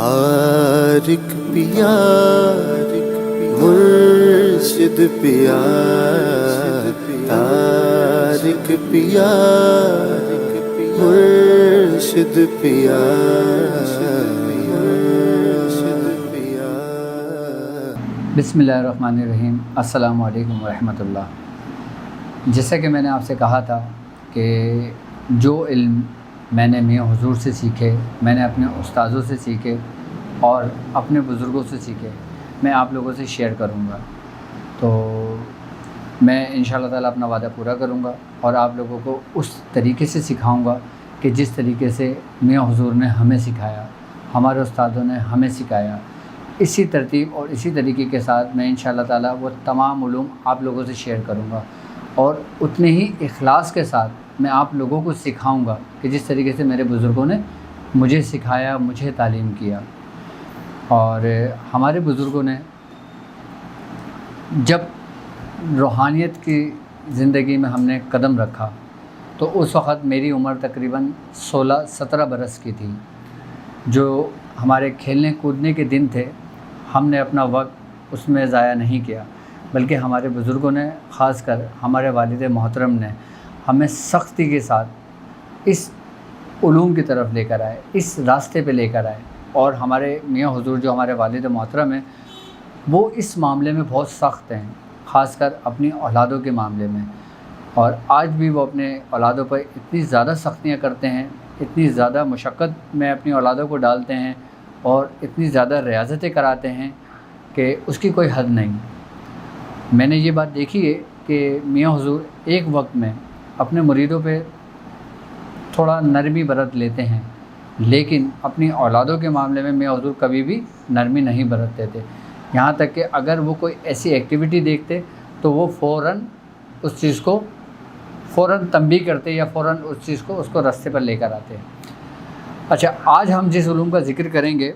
عارق پیا مرشد پیا طارق پیا مرشد پیا بسم اللہ الرحمن الرحیم۔ السلام علیکم ورحمۃ اللہ۔ جیسا کہ میں نے آپ سے کہا تھا کہ جو علم میں نے میاں حضور سے سیکھے، میں نے اپنے استاذوں سے سیکھے اور اپنے بزرگوں سے سیکھے، میں آپ لوگوں سے شیئر کروں گا۔ تو میں انشاءاللہ تعالیٰ اپنا وعدہ پورا کروں گا اور آپ لوگوں کو اس طریقے سے سکھاؤں گا کہ جس طریقے سے میاں حضور نے ہمیں سکھایا، ہمارے استادوں نے ہمیں سکھایا۔ اسی ترتیب اور اسی طریقے کے ساتھ میں انشاءاللہ تعالیٰ وہ تمام علوم آپ لوگوں سے شیئر کروں گا اور اتنے ہی اخلاص کے ساتھ میں آپ لوگوں کو سکھاؤں گا کہ جس طریقے سے میرے بزرگوں نے مجھے سکھایا، مجھے تعلیم کیا۔ اور ہمارے بزرگوں نے جب روحانیت کی زندگی میں ہم نے قدم رکھا تو اس وقت میری عمر تقریباً 16-17 برس کی تھی۔ جو ہمارے کھیلنے کودنے کے دن تھے، ہم نے اپنا وقت اس میں ضائع نہیں کیا، بلکہ ہمارے بزرگوں نے، خاص کر ہمارے والد محترم نے ہمیں سختی کے ساتھ اس علوم کی طرف لے کر آئے، اس راستے پہ لے کر آئے۔ اور ہمارے میاں حضور جو ہمارے والد محترم ہیں، وہ اس معاملے میں بہت سخت ہیں، خاص کر اپنی اولادوں کے معاملے میں۔ اور آج بھی وہ اپنے اولادوں پر اتنی زیادہ سختیاں کرتے ہیں، اتنی زیادہ مشقت میں اپنی اولادوں کو ڈالتے ہیں اور اتنی زیادہ ریاضتیں کراتے ہیں کہ اس کی کوئی حد نہیں۔ میں نے یہ بات دیکھی ہے کہ میاں حضور ایک وقت میں اپنے مریدوں پہ تھوڑا نرمی برت لیتے ہیں، لیکن اپنی اولادوں کے معاملے میں میاں حضور کبھی بھی نرمی نہیں برتتے تھے۔ یہاں تک کہ اگر وہ کوئی ایسی ایکٹیویٹی دیکھتے تو وہ فوراً اس چیز کو تنبیہ کرتے یا فوراً اس چیز کو راستے پر لے کر آتے۔ اچھا، آج ہم جس علوم کا ذکر کریں گے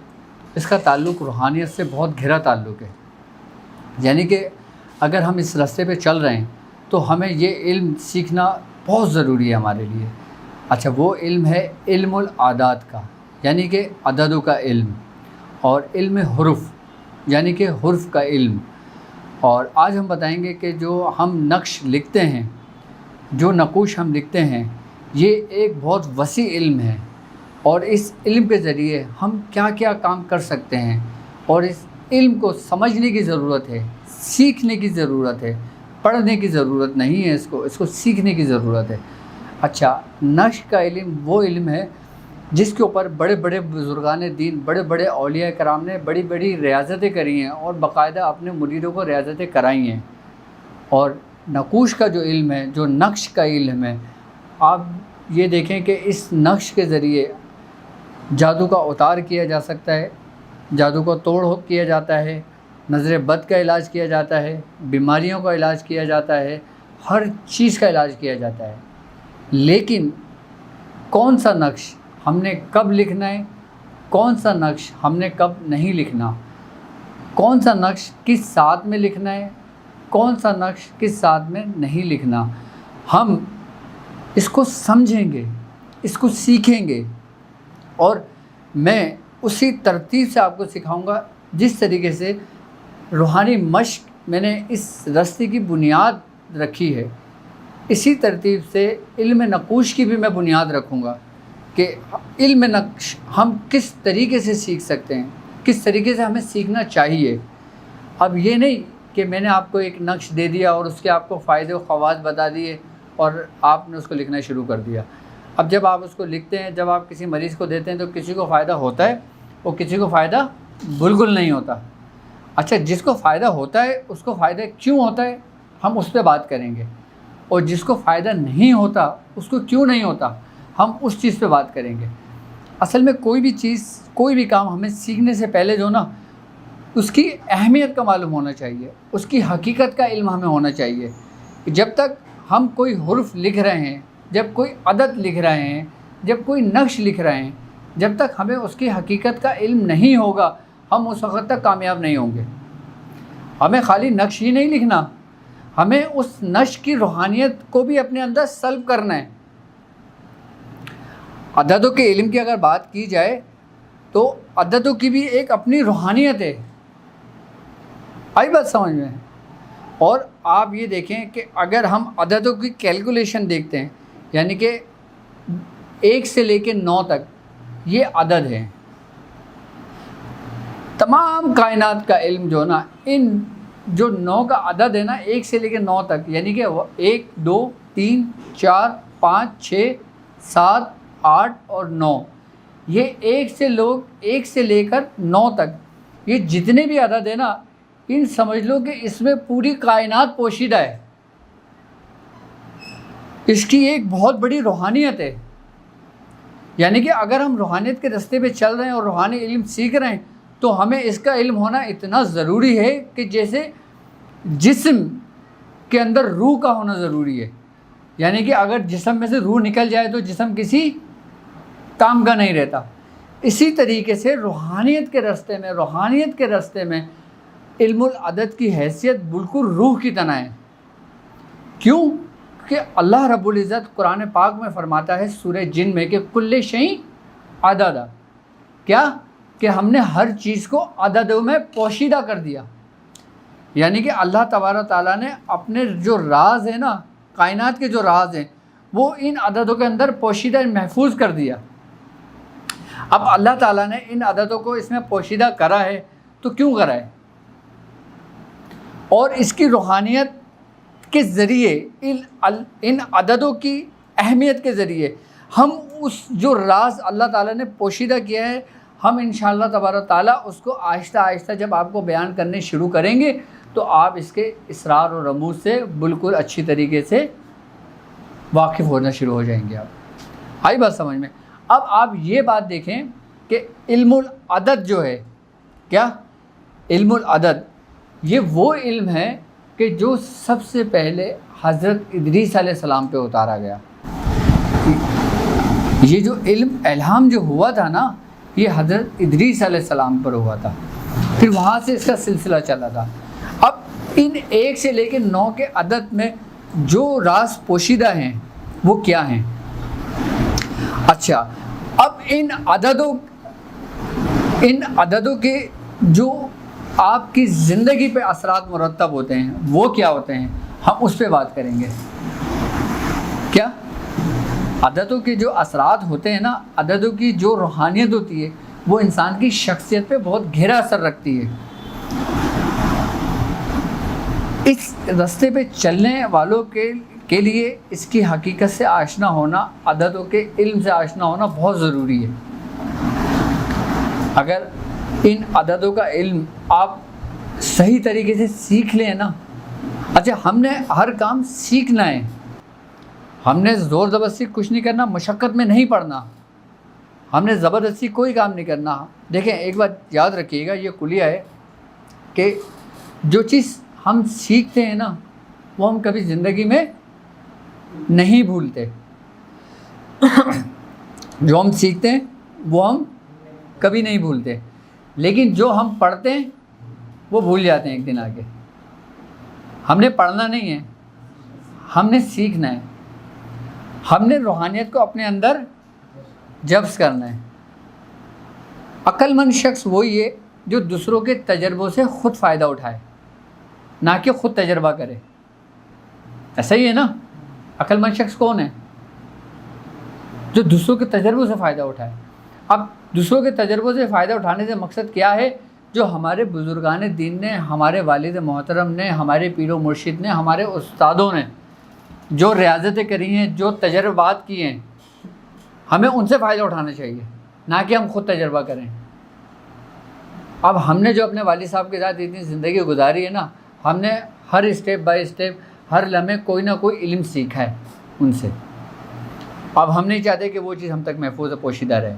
اس کا تعلق روحانیت سے بہت گہرا تعلق ہے۔ یعنی کہ اگر ہم اس راستے پہ چل رہے ہیں تو ہمیں یہ علم سیکھنا بہت ضروری ہے ہمارے لیے۔ اچھا، وہ علم ہے علم العادات کا، یعنی کہ عددوں کا علم، اور علم حروف یعنی کہ حرف کا علم۔ اور آج ہم بتائیں گے کہ جو ہم نقش لکھتے ہیں، جو نقوش ہم لکھتے ہیں، یہ ایک بہت وسیع علم ہے، اور اس علم کے ذریعے ہم کیا کیا کام کر سکتے ہیں، اور اس علم کو سمجھنے کی ضرورت ہے، سیکھنے کی ضرورت ہے، پڑھنے کی ضرورت نہیں ہے، اس کو سیکھنے کی ضرورت ہے۔ اچھا، نقش کا علم وہ علم ہے جس کے اوپر بڑے بڑے بزرگان دین، بڑے بڑے اولیاء کرام نے بڑی بڑی ریاضتیں کری ہیں اور باقاعدہ اپنے مریدوں کو ریاضتیں کرائی ہیں۔ اور نقوش کا جو علم ہے، جو نقش کا علم ہے، آپ یہ دیکھیں کہ اس نقش کے ذریعے جادو کا اتار کیا جا سکتا ہے، جادو کا توڑ کیا جاتا ہے، نظر بد کا علاج کیا جاتا ہے، بیماریوں کا علاج کیا جاتا ہے، ہر چیز کا علاج کیا جاتا ہے۔ لیکن کون سا نقش ہم نے کب لکھنا ہے، کون سا نقش ہم نے کب نہیں لکھنا، کون سا نقش کس ساتھ میں لکھنا ہے، کون سا نقش کس ساتھ میں نہیں لکھنا، ہم اس کو سمجھیں گے، اس کو سیکھیں گے، اور میں اسی ترتیب سے آپ کو سکھاؤں گا جس طریقے سے روحانی مشق میں نے اس راستے کی بنیاد رکھی ہے۔ اسی ترتیب سے علم نقوش کی بھی میں بنیاد رکھوں گا کہ علم نقش ہم کس طریقے سے سیکھ سکتے ہیں، کس طریقے سے ہمیں سیکھنا چاہیے۔ اب یہ نہیں کہ میں نے آپ کو ایک نقش دے دیا اور اس کے آپ کو فائدے و خواص بتا دیے اور آپ نے اس کو لکھنا شروع کر دیا۔ اب جب آپ اس کو لکھتے ہیں، جب آپ کسی مریض کو دیتے ہیں تو کسی کو فائدہ ہوتا ہے اور کسی کو فائدہ بالکل نہیں ہوتا۔ اچھا، جس کو فائدہ ہوتا ہے اس کو فائدہ کیوں ہوتا ہے، ہم اس پہ بات کریں گے، اور جس کو فائدہ نہیں ہوتا اس کو کیوں نہیں ہوتا، ہم اس چیز پہ بات کریں گے۔ اصل میں کوئی بھی چیز، کوئی بھی کام ہمیں سیکھنے سے پہلے جو نا اس کی اہمیت کا معلوم ہونا چاہیے، اس کی حقیقت کا علم ہمیں ہونا چاہیے۔ جب تک ہم کوئی حرف لکھ رہے ہیں، جب کوئی عدد لکھ رہے ہیں، جب کوئی نقش لکھ رہے ہیں، جب تک ہمیں اس کی حقیقت کا علم نہیں ہوگا، ہم اس وقت تک کامیاب نہیں ہوں گے۔ ہمیں خالی نقش ہی نہیں لکھنا، ہمیں اس نقش کی روحانیت کو بھی اپنے اندر سلب کرنا ہے۔ عددوں کے علم کی اگر بات کی جائے تو عددوں کی بھی ایک اپنی روحانیت ہے. آئی بات سمجھ میں؟ اور آپ یہ دیکھیں کہ اگر ہم عددوں کی کیلکولیشن دیکھتے ہیں، یعنی کہ 1 سے لے کے 9 تک یہ عدد ہے. تمام کائنات کا علم جو نا ان جو 9 کا عدد ہے نا 1 سے لے کے 9 تک، یعنی کہ 1 2 3 4 5 6 7 8 اور 9، یہ 1 سے لے کر 9 تک یہ جتنے بھی عدد ہیں نا، ان سمجھ لو کہ اس میں پوری کائنات پوشیدہ ہے. اس کی ایک بہت بڑی روحانیت ہے. یعنی کہ اگر ہم روحانیت کے راستے پہ چل رہے ہیں اور روحانی علم سیکھ رہے ہیں تو ہمیں اس کا علم ہونا اتنا ضروری ہے کہ جیسے جسم کے اندر روح کا ہونا ضروری ہے. یعنی کہ اگر جسم میں سے روح نکل جائے تو جسم کسی کام کا نہیں رہتا. اسی طریقے سے روحانیت کے راستے میں علم العدد کی حیثیت بالکل روح کی طرح ہے. کیوں کہ اللہ رب العزت قرآن پاک میں فرماتا ہے سورہ جن میں کہ کل شیء عددا، کیا کہ ہم نے ہر چیز کو عددوں میں پوشیدہ کر دیا. یعنی کہ اللہ تبارک تعالیٰ نے اپنے جو راز ہیں نا، کائنات کے جو راز ہیں، وہ ان عددوں کے اندر پوشیدہ محفوظ کر دیا. اب اللہ تعالیٰ نے ان عددوں کو اس میں پوشیدہ کرا ہے تو کیوں کرا ہے؟ اور اس کی روحانیت کے ذریعے ان عددوں کی اہمیت کے ذریعے ہم اس جو راز اللہ تعالیٰ نے پوشیدہ کیا ہے، ہم انشاءاللہ تبارک تعالیٰ اس کو آہستہ آہستہ جب آپ کو بیان کرنے شروع کریں گے تو آپ اس کے اسرار و رموز سے بالکل اچھی طریقے سے واقف ہونا شروع ہو جائیں گے. آپ آئی بات سمجھ میں؟ اب آپ یہ بات دیکھیں کہ علم العدد جو ہے، کیا علم العدد یہ وہ علم ہے کہ جو سب سے پہلے حضرت ادریس علیہ السلام پہ اتارا گیا. یہ جو علم الہام جو ہوا تھا نا، یہ حضرت ادریس علیہ السلام پر ہوا تھا، پھر وہاں سے اس کا سلسلہ چلا تھا. اب ان 1 سے لے کے 9 کے عدد میں جو راز پوشیدہ ہیں وہ کیا ہیں؟ اچھا، اب ان عددوں کے جو آپ کی زندگی پہ اثرات مرتب ہوتے ہیں وہ کیا ہوتے ہیں، ہم اس پہ بات کریں گے. کیا عددوں کے جو اثرات ہوتے ہیں نا، عددوں کی جو روحانیت ہوتی ہے وہ انسان کی شخصیت پہ بہت گہرا اثر رکھتی ہے. اس راستے پہ چلنے والوں کے لیے اس کی حقیقت سے آشنا ہونا، عددوں کے علم سے آشنا ہونا بہت ضروری ہے. اگر ان عددوں کا علم آپ صحیح طریقے سے سیکھ لیں نا، اچھا ہم نے ہر کام سیکھنا ہے، ہم نے زور زبردستی کچھ نہیں کرنا، مشقت میں نہیں پڑنا، ہم نے زبردستی کوئی کام نہیں کرنا. دیکھیں ایک بات یاد رکھیے گا، یہ کلیہ ہے کہ جو چیز ہم سیکھتے ہیں نا وہ ہم کبھی زندگی میں نہیں بھولتے. جو ہم سیکھتے ہیں وہ ہم کبھی نہیں بھولتے، لیکن جو ہم پڑھتے ہیں وہ بھول جاتے ہیں ایک دن آگے. ہم نے پڑھنا نہیں ہے، ہم نے سیکھنا ہے، ہم نے روحانیت کو اپنے اندر جذب کرنا ہے. عقل مند شخص وہی ہے جو دوسروں کے تجربوں سے خود فائدہ اٹھائے، نہ کہ خود تجربہ کرے. ایسا ہی ہے نا؟ عقل مند شخص کون ہے؟ جو دوسروں کے تجربوں سے فائدہ اٹھائے. اب دوسروں کے تجربوں سے فائدہ اٹھانے سے مقصد کیا ہے؟ جو ہمارے بزرگان دین نے، ہمارے والد محترم نے، ہمارے پیر و مرشد نے، ہمارے استادوں نے جو ریاضتیں کری ہیں، جو تجربات کیے ہیں، ہمیں ان سے فائدہ اٹھانا چاہیے، نہ کہ ہم خود تجربہ کریں. اب ہم نے جو اپنے والد صاحب کے ساتھ اتنی زندگی گزاری ہے نا، ہم نے ہر اسٹیپ بائی اسٹیپ، ہر لمحے کوئی نہ کوئی علم سیکھا ہے ان سے. اب ہم نہیں چاہتے کہ وہ چیز ہم تک محفوظ و پوشیدہ رہے.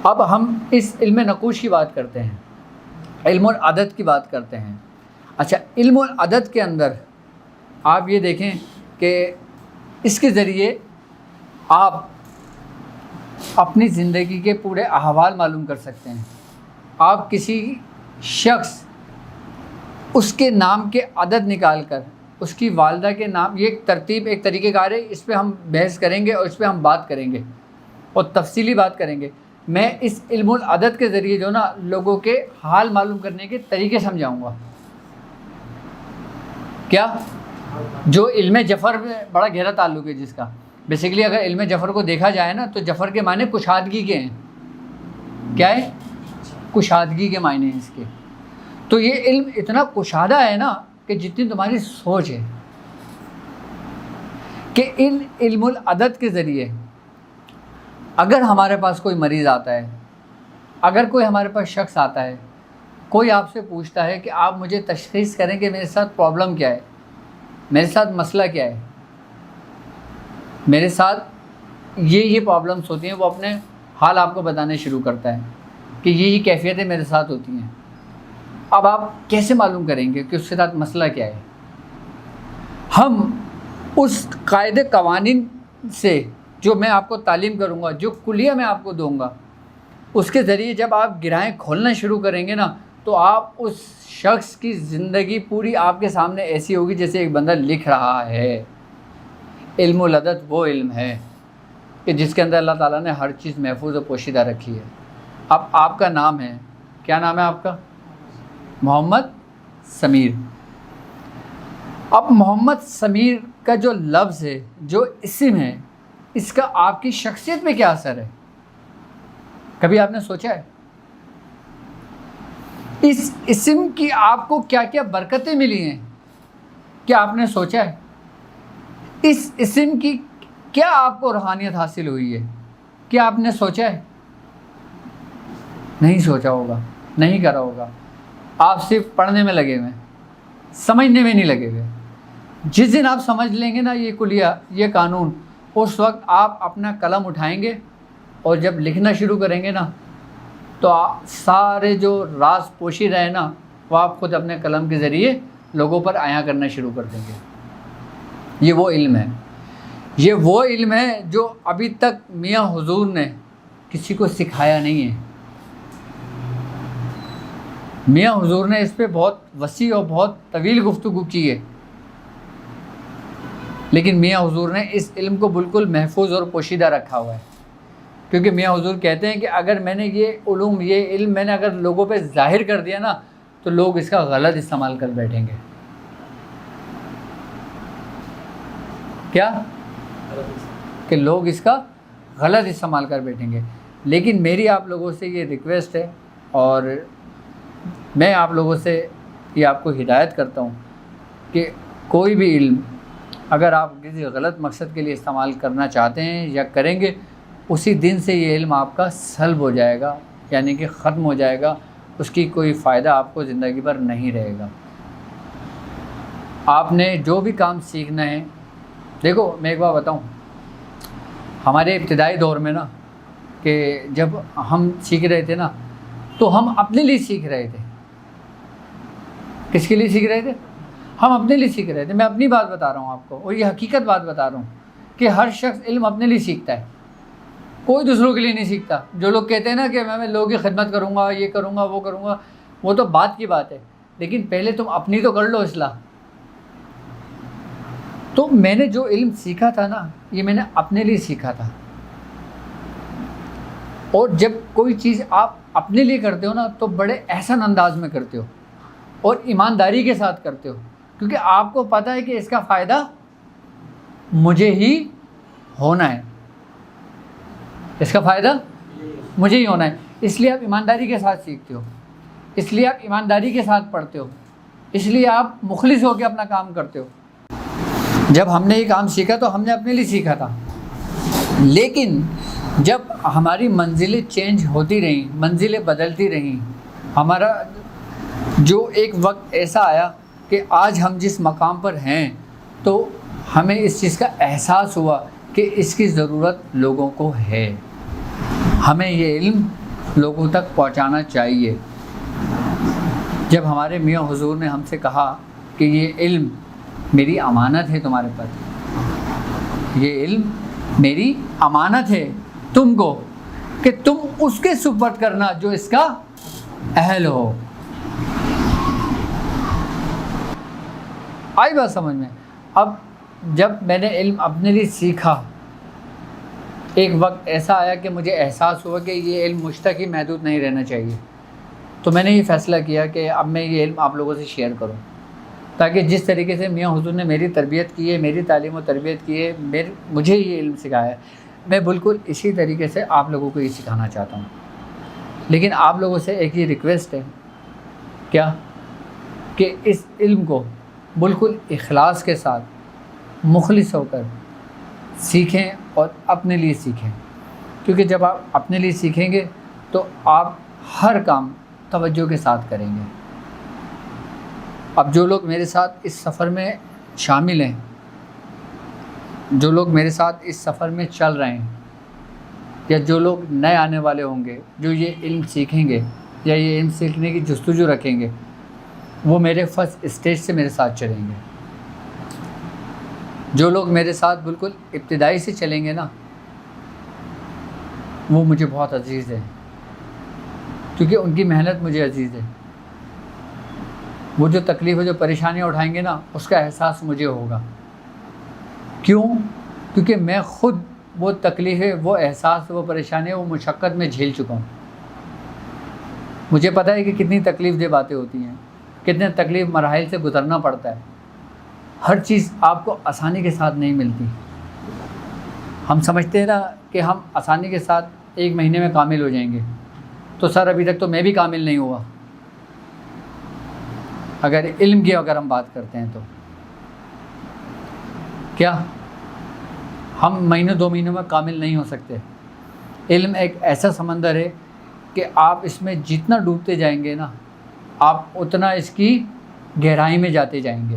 اب ہم اس علم نقوش کی بات کرتے ہیں، علم العدد کی بات کرتے ہیں. اچھا، علم العدد کے اندر آپ یہ دیکھیں کہ اس کے ذریعے آپ اپنی زندگی کے پورے احوال معلوم کر سکتے ہیں. آپ کسی شخص اس کے نام کے عدد نکال کر، اس کی والدہ کے نام، یہ ایک ترتیب، ایک طریقہ کار ہے، اس پہ ہم بحث کریں گے اور اس پہ ہم بات کریں گے اور تفصیلی بات کریں گے. میں اس علم العدد کے ذریعے جو نا لوگوں کے حال معلوم کرنے کے طریقے سمجھاؤں گا. کیا جو علم جفر میں بڑا گہرا تعلق ہے جس کا بیسیکلی اگر علم جفر کو دیکھا جائے نا تو جفر کے معنی کشادگی کے ہیں. کیا ہے؟ کشادگی کے معنی ہیں اس کے. تو یہ علم اتنا کشادہ ہے نا کہ جتنی تمہاری سوچ ہے، کہ ان علم العدد کے ذریعے اگر ہمارے پاس کوئی مریض آتا ہے، اگر کوئی ہمارے پاس شخص آتا ہے، کوئی آپ سے پوچھتا ہے کہ آپ مجھے تشخیص کریں کہ میرے ساتھ پرابلم کیا ہے، میرے ساتھ مسئلہ کیا ہے، میرے ساتھ یہ پرابلمس ہوتی ہیں، وہ اپنے حال آپ کو بتانے شروع کرتا ہے کہ یہ کیفیتیں میرے ساتھ ہوتی ہیں. اب آپ کیسے معلوم کریں گے کہ اس کے ساتھ مسئلہ کیا ہے؟ ہم اس قاعدے قوانین سے جو میں آپ کو تعلیم کروں گا، جو کلیہ میں آپ کو دوں گا، اس کے ذریعے جب آپ گرہیں کھولنا شروع کریں گے نا تو آپ اس شخص کی زندگی پوری آپ کے سامنے ایسی ہوگی جیسے ایک بندہ لکھ رہا ہے. علم العدد وہ علم ہے کہ جس کے اندر اللہ تعالیٰ نے ہر چیز محفوظ و پوشیدہ رکھی ہے. اب آپ کا نام ہے، کیا نام ہے آپ کا؟ محمد سمیر. اب محمد سمیر کا جو لفظ ہے، جو اسم ہے، اس کا آپ کی شخصیت پہ کیا اثر ہے؟ کبھی آپ نے سوچا ہے؟ اس اسم کی آپ کو کیا کیا برکتیں ملی ہیں؟ کیا آپ نے سوچا ہے؟ اس اسم کی کیا آپ کو روحانیت حاصل ہوئی ہے؟ کیا آپ نے سوچا ہے؟ نہیں سوچا ہوگا، نہیں کرا ہوگا. آپ صرف پڑھنے میں لگے ہوئے، سمجھنے میں نہیں لگے ہوئے. جس دن آپ سمجھ لیں گے نا یہ کلیہ، یہ قانون، اس وقت آپ اپنا قلم اٹھائیں گے اور جب لکھنا شروع کریں گے نا تو سارے جو راز پوشی رہے نا وہ آپ خود اپنے قلم کے ذریعے لوگوں پر عیاں کرنا شروع کر دیں گے. یہ وہ علم ہے، یہ وہ علم ہے جو ابھی تک میاں حضور نے کسی کو سکھایا نہیں ہے. میاں حضور نے اس پہ بہت وسیع اور بہت طویل گفتگو کی ہے، لیکن میاں حضور نے اس علم کو بالکل محفوظ اور پوشیدہ رکھا ہوا ہے. کیونکہ میاں حضور کہتے ہیں کہ اگر میں نے یہ علوم، یہ علم میں نے اگر لوگوں پہ ظاہر کر دیا نا تو لوگ اس کا غلط استعمال کر بیٹھیں گے. کیا؟ کہ لوگ اس کا غلط استعمال کر بیٹھیں گے. لیکن میری آپ لوگوں سے یہ ریکویسٹ ہے اور میں آپ لوگوں سے یہ آپ کو ہدایت کرتا ہوں کہ کوئی بھی علم اگر آپ کسی غلط مقصد کے لیے استعمال کرنا چاہتے ہیں یا کریں گے، اسی دن سے یہ علم آپ کا سلب ہو جائے گا، یعنی کہ ختم ہو جائے گا. اس کی کوئی فائدہ آپ کو زندگی بھر نہیں رہے گا. آپ نے جو بھی کام سیکھنا ہے، دیکھو میں ایک بات بتاؤں، ہمارے ابتدائی دور میں نا کہ جب ہم سیکھ رہے تھے نا تو ہم اپنے لیے سیکھ رہے تھے. کس کے لیے سیکھ رہے تھے؟ ہم اپنے لیے سیکھ رہے تھے. میں اپنی بات بتا رہا ہوں آپ کو، اور یہ حقیقت بات بتا رہا ہوں کہ ہر شخص علم اپنے لیے سیکھتا ہے، کوئی دوسروں کے لیے نہیں سیکھتا. جو لوگ کہتے ہیں نا کہ میں لوگوں کی خدمت کروں گا، یہ کروں گا، وہ کروں گا، وہ تو بات کی بات ہے، لیکن پہلے تم اپنی تو کر لو اصلاح. تو میں نے جو علم سیکھا تھا نا یہ میں نے اپنے لیے سیکھا تھا. اور جب کوئی چیز آپ اپنے لیے کرتے ہو نا تو بڑے احسن انداز میں کرتے ہو اور ایمانداری کے ساتھ کرتے ہو، کیونکہ آپ کو پتہ ہے کہ اس کا فائدہ مجھے ہی ہونا ہے، اس کا فائدہ مجھے ہی ہونا ہے. اس لیے آپ ایمانداری کے ساتھ سیکھتے ہو، اس لیے آپ ایمانداری کے ساتھ پڑھتے ہو، اس لیے آپ مخلص ہو کے اپنا کام کرتے ہو. جب ہم نے یہ کام سیکھا تو ہم نے اپنے لیے سیکھا تھا، لیکن جب ہماری منزلیں چینج ہوتی رہیں، منزلیں بدلتی رہیں، ہمارا جو ایک وقت ایسا آیا کہ آج ہم جس مقام پر ہیں تو ہمیں اس چیز کا احساس ہوا کہ اس کی ضرورت لوگوں کو ہے، ہمیں یہ علم لوگوں تک پہنچانا چاہیے. جب ہمارے میاں حضور نے ہم سے کہا کہ یہ علم میری امانت ہے تمہارے پاس، یہ علم میری امانت ہے تم کو کہ تم اس کے سپرد کرنا جو اس کا اہل ہو. آئی بات سمجھ میں؟ اب جب میں نے علم اپنے لیے سیکھا ایک وقت ایسا آیا کہ مجھے احساس ہوا کہ یہ علم مجھ تک ہی محدود نہیں رہنا چاہیے، تو میں نے یہ فیصلہ کیا کہ اب میں یہ علم آپ لوگوں سے شیئر کروں، تاکہ جس طریقے سے میاں حضور نے میری تربیت کی ہے، میری تعلیم و تربیت کی ہے، مجھے یہ علم سکھایا ہے، میں بالکل اسی طریقے سے آپ لوگوں کو یہ سکھانا چاہتا ہوں۔ لیکن آپ لوگوں سے ایک ہی ریکویسٹ ہے، کیا کہ اس علم کو بالکل اخلاص کے ساتھ مخلص ہو کر سیکھیں اور اپنے لیے سیکھیں، کیونکہ جب آپ اپنے لیے سیکھیں گے تو آپ ہر کام توجہ کے ساتھ کریں گے۔ اب جو لوگ میرے ساتھ اس سفر میں شامل ہیں، جو لوگ میرے ساتھ اس سفر میں چل رہے ہیں، یا جو لوگ نئے آنے والے ہوں گے جو یہ علم سیکھیں گے یا یہ علم سیکھنے کی جستجو رکھیں گے، وہ میرے فرسٹ اسٹیج سے میرے ساتھ چلیں گے۔ جو لوگ میرے ساتھ بالکل ابتدائی سے چلیں گے نا، وہ مجھے بہت عزیز ہے، کیونکہ ان کی محنت مجھے عزیز ہے۔ وہ جو تکلیف جو پریشانیاں اٹھائیں گے نا، اس کا احساس مجھے ہوگا۔ کیوں؟ کیونکہ میں خود وہ تکلیفیں، وہ احساس، وہ پریشانیاں، وہ مشقت میں جھیل چکا ہوں۔ مجھے پتہ ہے کہ کتنی تکلیف دہ باتیں ہوتی ہیں، کتنے تکلیف مراحل سے گزرنا پڑتا ہے۔ ہر چیز آپ کو آسانی کے ساتھ نہیں ملتی۔ ہم سمجھتے ہیں نا کہ ہم آسانی کے ساتھ 1 مہینے میں کامل ہو جائیں گے، تو سر ابھی تک تو میں بھی کامل نہیں ہوا۔ اگر علم کی اگر ہم بات کرتے ہیں تو کیا ہم مہینوں 2 مہینوں میں کامل نہیں ہو سکتے؟ علم ایک ایسا سمندر ہے کہ آپ اس میں جتنا ڈوبتے جائیں گے نا، آپ اتنا اس کی گہرائی میں جاتے جائیں گے۔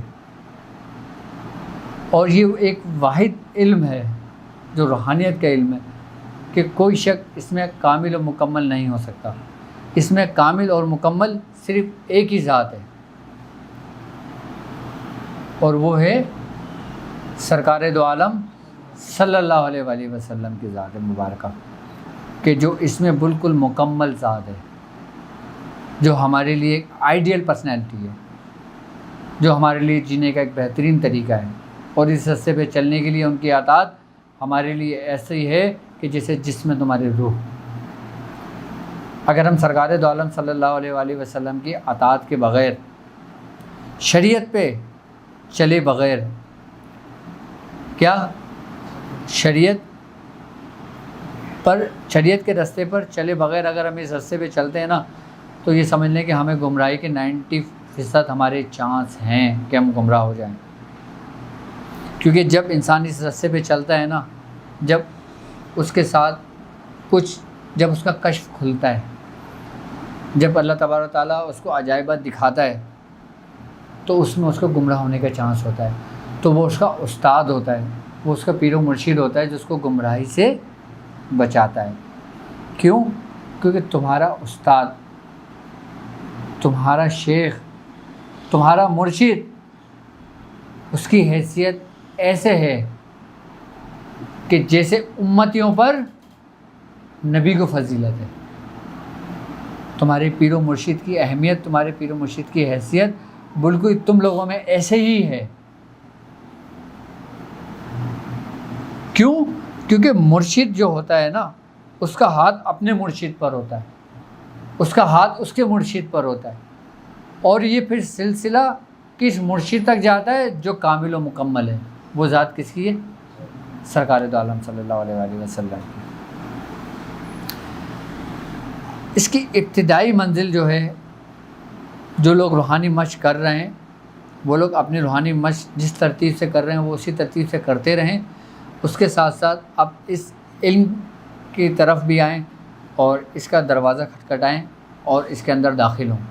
اور یہ ایک واحد علم ہے جو روحانیت کا علم ہے کہ کوئی شخص اس میں کامل و مکمل نہیں ہو سکتا۔ اس میں کامل اور مکمل صرف ایک ہی ذات ہے، اور وہ ہے سرکار دو عالم صلی اللہ علیہ وآلہ وسلم کی ذات مبارکہ، کہ جو اس میں بالکل مکمل ذات ہے، جو ہمارے لیے ایک آئیڈیل پرسنالٹی ہے، جو ہمارے لیے جینے کا ایک بہترین طریقہ ہے، اور اس راستے پہ چلنے کے لیے ان کی اطاعت ہمارے لیے ایسے ہی ہے کہ جیسے جسم میں تمہاری روح۔ اگر ہم سرکار دو عالم صلی اللہ علیہ وآلہ وسلم کی اطاعت کے بغیر، شریعت پہ چلے بغیر، کیا شریعت کے راستے پر چلے بغیر اگر ہم اس راستے پہ چلتے ہیں نا، تو یہ سمجھ لیں کہ ہمیں گمراہی کے 90% ہمارے چانس ہیں کہ ہم گمراہ ہو جائیں۔ کیونکہ جب انسان اس راستے پہ چلتا ہے نا، جب اس کے ساتھ جب اس کا کشف کھلتا ہے، جب اللہ تبارک و تعالیٰ اس کو عجائبات دکھاتا ہے، تو اس میں اس کو گمراہ ہونے کا چانس ہوتا ہے۔ تو وہ اس کا استاد ہوتا ہے، وہ اس کا پیر و مرشد ہوتا ہے، جو اس کو گمراہی سے بچاتا ہے۔ کیوں؟ کیونکہ تمہارا استاد، تمہارا شیخ، تمہارا مرشد، اس کی حیثیت ایسے ہے کہ جیسے امتیوں پر نبی کو فضیلت ہے۔ تمہارے پیر و مرشد کی اہمیت، تمہارے پیر و مرشد کی حیثیت بالکل تم لوگوں میں ایسے ہی ہے۔ کیوں؟ کیونکہ مرشد جو ہوتا ہے نا، اس کا ہاتھ اپنے مرشد پر ہوتا ہے، اس کا ہاتھ اس کے مرشد پر ہوتا ہے، اور یہ پھر سلسلہ کس مرشد تک جاتا ہے؟ جو کامل و مکمل ہے۔ وہ ذات کس کی ہے؟ سرکار دو عالم صلی اللہ علیہ وآلہ وسلم کی۔ اس کی ابتدائی منزل جو ہے، جو لوگ روحانی مشق کر رہے ہیں، وہ لوگ اپنی روحانی مشق جس ترتیب سے کر رہے ہیں وہ اسی ترتیب سے کرتے رہیں۔ اس کے ساتھ ساتھ اب اس علم کی طرف بھی آئیں اور اس کا دروازہ کھٹکھٹائیں اور اس کے اندر داخل ہوں،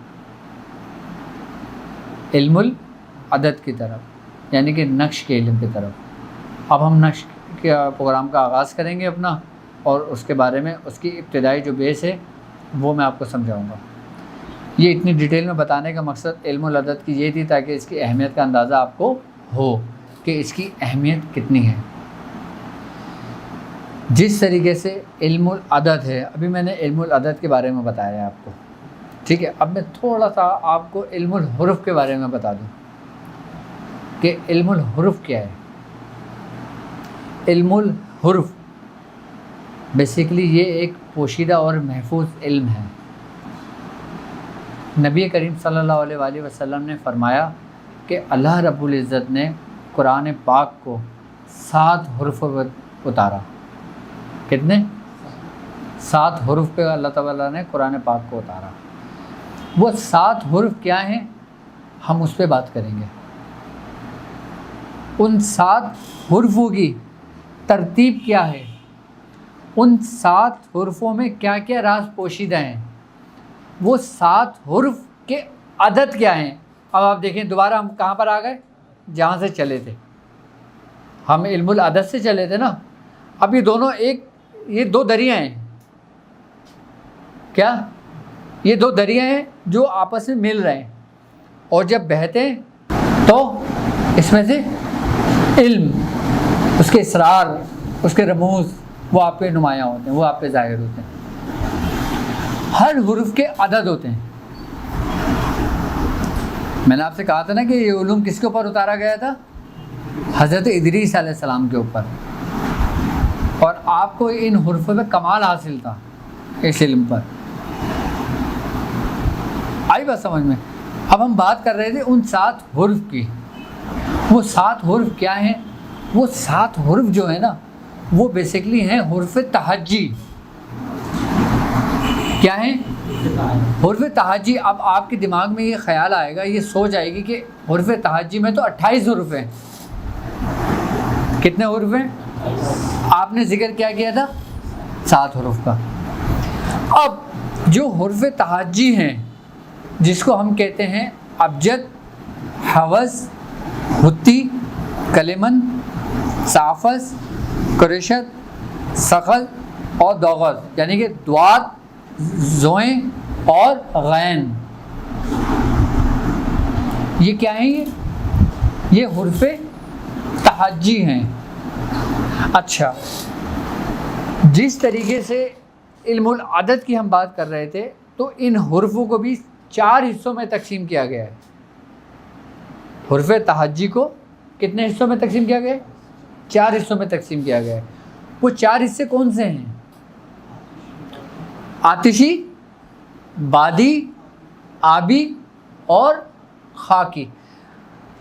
علم العدد کی طرف، یعنی کہ نقش کے علم کی طرف۔ اب ہم نقش کے پروگرام کا آغاز کریں گے اپنا، اور اس کے بارے میں اس کی ابتدائی جو بیس ہے وہ میں آپ کو سمجھاؤں گا۔ یہ اتنی ڈیٹیل میں بتانے کا مقصد علم العدد کی یہ تھی تاکہ اس کی اہمیت کا اندازہ آپ کو ہو کہ اس کی اہمیت کتنی ہے۔ جس طریقے سے علم العدد ہے، ابھی میں نے علم العدد کے بارے میں بتایا ہے آپ کو، ٹھیک ہے۔ اب میں تھوڑا سا آپ کو علم الحروف کے بارے میں بتا دوں کہ علم الحروف کیا ہے۔ علم الحروف بیسیکلی یہ ایک پوشیدہ اور محفوظ علم ہے۔ نبی کریم صلی اللہ علیہ وآلہ وسلم نے فرمایا کہ اللہ رب العزت نے قرآن پاک کو 7 حروف پر اتارا۔ کتنے؟ 7 حروف پہ اللہ تعالیٰ نے قرآن پاک کو اتارا۔ وہ 7 حروف کیا ہیں ہم اس پہ بات کریں گے۔ ان 7 حروفوں کی ترتیب کیا ہے، ان 7 حروفوں میں کیا کیا راز پوشیدہ ہیں، وہ 7 حروف کے عدد کیا ہیں۔ اب آپ دیکھیں دوبارہ ہم کہاں پر آ گئے؟ جہاں سے چلے تھے ہم، علم العدد سے چلے تھے نا۔ اب یہ دونوں یہ 2 دریا ہیں۔ کیا؟ یہ 2 دریا ہیں جو آپس میں مل رہے ہیں، اور جب بہتے ہیں تو اس میں سے علم، اس کے اسرار، اس کے رموز وہ آپ پہ نمایاں ہوتے ہیں، وہ آپ پہ ظاہر ہوتے ہیں۔ ہر حرف کے عدد ہوتے ہیں۔ میں نے آپ سے کہا تھا نا کہ یہ علوم کس کے اوپر اتارا گیا تھا؟ حضرت ادریس علیہ السلام کے اوپر، اور آپ کو ان حروفوں پہ کمال حاصل تھا اس علم پر۔ آئی بات سمجھ میں؟ اب ہم بات کر رہے تھے ان 7 حروف کی۔ وہ 7 حروف کیا ہیں؟ وہ 7 حروف جو ہیں نا وہ بیسیکلی ہیں حروف تہجی۔ کیا ہیں؟ حروف تہجی۔ اب آپ کے دماغ میں یہ خیال آئے گا، یہ سوچ آئے گی کہ حروف تہجی میں تو 28 حروف ہیں۔ کتنے حروف ہیں؟ آپ نے ذکر کیا کیا تھا؟ 7 حروف کا۔ اب جو حروف تہجی ہیں جس کو ہم کہتے ہیں ابجد، حوض، حتی، کلمن، صافس، قریشت، سخل اور دوغت، یعنی کہ دوات، زوئیں اور غین، یہ کیا ہیں؟ یہ حروف تہجی ہیں۔ اچھا، جس طریقے سے علم العدد کی ہم بات کر رہے تھے تو ان حروفوں کو بھی 4 حصوں میں تقسیم کیا گیا ہے۔ حروف تہجی کو کتنے حصوں میں تقسیم کیا گیا ہے؟ 4 حصوں میں تقسیم کیا گیا ہے۔ وہ 4 حصے کون سے ہیں؟ آتشی، بادی، آبی اور خاکی۔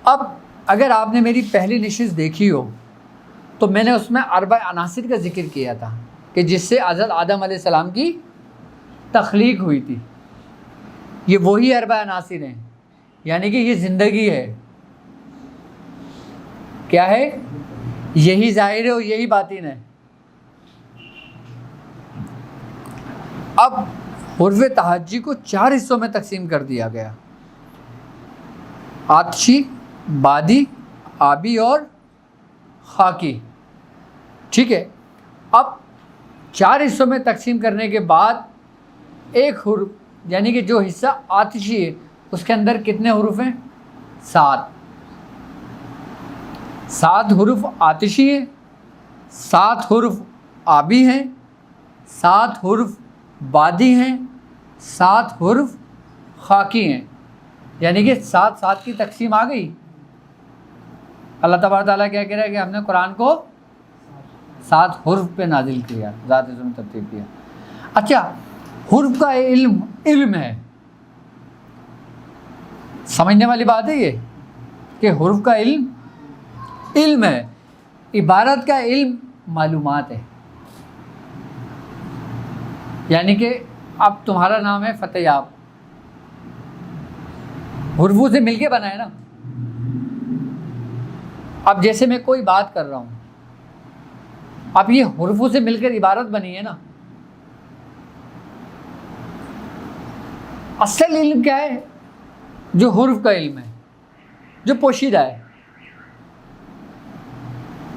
اب اگر آپ نے میری پہلی نشست دیکھی ہو تو میں نے اس میں 4 عناصر کا ذکر کیا تھا کہ جس سے حضرت آدم علیہ السلام کی تخلیق ہوئی تھی۔ یہ وہی 4 عناصر ہیں، یعنی کہ یہ زندگی ہے۔ کیا ہے؟ یہی ظاہر ہے اور یہی باطن ہے۔ اب حروف تہجی کو 4 حصوں میں تقسیم کر دیا گیا: آتشی، بادی، آبی اور خاکی۔ ٹھیک ہے، اب 4 حصوں میں تقسیم کرنے کے بعد ایک حرف، یعنی کہ جو حصہ آتشی ہے اس کے اندر کتنے حروف ہیں؟ 7۔ 7 حروف آتشی ہیں، 7 حروف آبی ہیں، 7 حروف بادی ہیں، 7 حروف خاکی ہیں، یعنی کہ 7 کی تقسیم آ گئی۔ اللہ تبارک تعالیٰ کیا کہہ رہا ہے کہ ہم نے قرآن کو 7 حروف پہ نازل کیا، ذات میں ترتیب کیا۔ اچھا، حروف کا علم ہے، سمجھنے والی بات ہے یہ کہ حروف کا علم ہے، عبارت کا علم معلومات ہے۔ یعنی کہ اب تمہارا نام ہے فتح، حروفوں سے مل کے بنا ہے نا۔ اب جیسے میں کوئی بات کر رہا ہوں، اب یہ حروفوں سے مل کر عبارت بنی ہے نا۔ اصل علم کیا ہے؟ جو حروف کا علم ہے، جو پوشیدہ ہے۔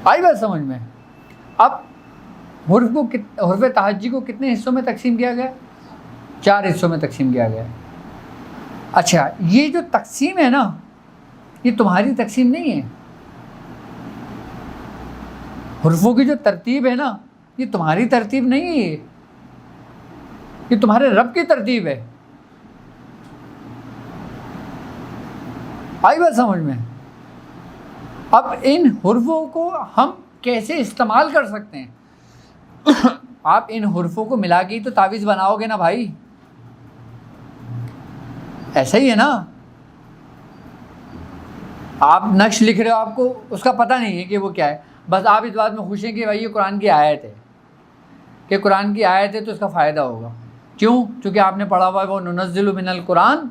آئی بات سمجھ میں؟ اب حروف تہجی کو کتنے حصوں میں تقسیم کیا گیا؟ 4 حصوں میں تقسیم کیا گیا۔ اچھا، یہ جو تقسیم ہے نا یہ تمہاری تقسیم نہیں ہے۔ حروفوں کی جو ترتیب ہے نا یہ تمہاری ترتیب نہیں ہے، یہ تمہارے رب کی ترتیب ہے۔ آئی بات سمجھ میں؟ اب ان حروفوں کو ہم کیسے استعمال کر سکتے ہیں؟ آپ ان حرفوں کو ملا کے ہی تو تعویذ بناؤ گے نا بھائی، ایسا ہی ہے نا. آپ نقش لکھ رہے ہو، آپ کو اس کا پتہ نہیں ہے کہ وہ کیا ہے، بس آپ اس بات میں خوش ہیں کہ بھائی یہ قرآن کی آیت ہے، کہ قرآن کی آیت ہے تو اس کا فائدہ ہوگا. کیوں؟ چونکہ آپ نے پڑھا ہوا ہے وہ ننزل من القرآن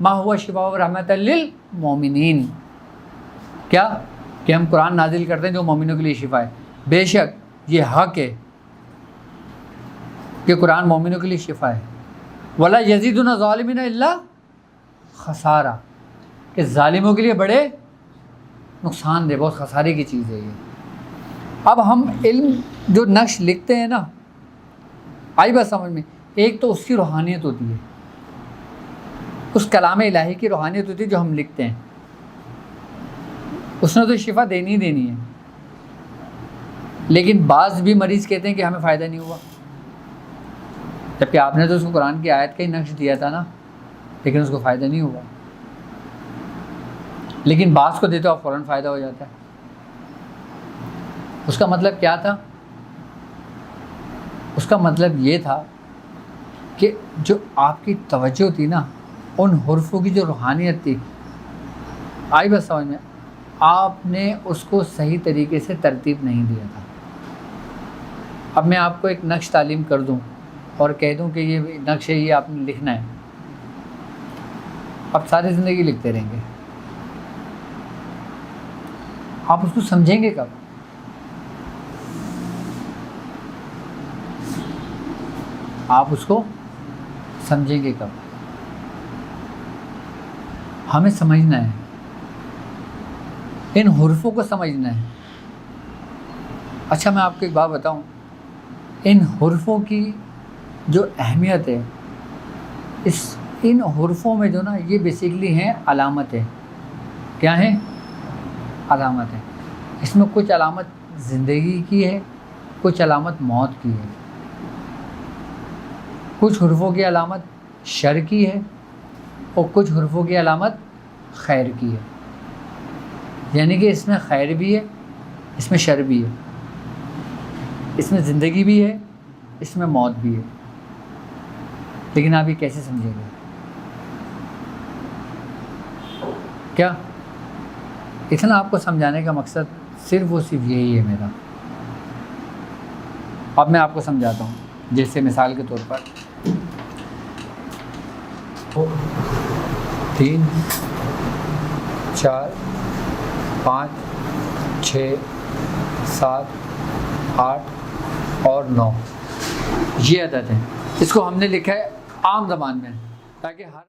ما هو شفاء ورحمۃ للمؤمنین، کیا کہ ہم قرآن نازل کرتے ہیں جو مومنوں کے لیے شفا ہے. بے شک یہ حق ہے کہ قرآن مومنوں کے لیے شفا ہے. ولا یزیدون الظالمین الا خسارہ، کہ ظالموں کے لیے بڑے نقصان دہ، بہت خسارے کی چیز ہے یہ. اب ہم علم جو نقش لکھتے ہیں نا، آئی بات سمجھ میں، ایک تو اس کی روحانیت ہوتی ہے، اس کلام الہی کی روحانیت ہوتی ہے جو ہم لکھتے ہیں، اس نے تو شفا دینی ہی دینی ہے. لیکن بعض بھی مریض کہتے ہیں کہ ہمیں فائدہ نہیں ہوا، جبکہ آپ نے تو اس کو قرآن کی آیت کا ہی نقش دیا تھا نا، لیکن اس کو فائدہ نہیں ہوا. لیکن بعض کو دیتے ہو آپ فوراً فائدہ ہو جاتا ہے. اس کا مطلب کیا تھا؟ اس کا مطلب یہ تھا کہ جو آپ کی توجہ تھی نا ان حرفوں کی جو روحانیت تھی، آئی بس سمجھ میں، آپ نے اس کو صحیح طریقے سے ترتیب نہیں دیا تھا. اب میں آپ کو ایک نقش تعلیم کر دوں اور کہہ دوں کہ یہ نقش ہے، یہ آپ نے لکھنا ہے، اب ساری زندگی لکھتے رہیں گے. آپ اس کو سمجھیں گے کب؟ آپ اس کو سمجھیں گے کب؟ ہمیں سمجھنا ہے، ان حرفوں کو سمجھنا ہے. اچھا میں آپ کو ایک بات بتاؤں، ان حرفوں کی جو اہمیت ہے، ان حرفوں میں جو نا یہ بیسیکلی ہیں علامتیں. کیا ہیں؟ علامت ہے. اس میں کچھ علامت زندگی کی ہے، کچھ علامت موت کی ہے، کچھ حرفوں کی علامت شر کی ہے اور کچھ حرفوں کی علامت خیر کی ہے. یعنی کہ اس میں خیر بھی ہے، اس میں شر بھی ہے، اس میں زندگی بھی ہے، اس میں موت بھی ہے. لیکن آپ یہ کیسے سمجھیں گے؟ کیا اتنا آپ کو سمجھانے کا مقصد صرف یہی ہے میرا. اب میں آپ کو سمجھاتا ہوں. جیسے مثال کے طور پر 3 4 5 6 7 8 اور 9 یہ عدد ہے. اس کو ہم نے لکھا ہے عام زبان میں تاکہ ہر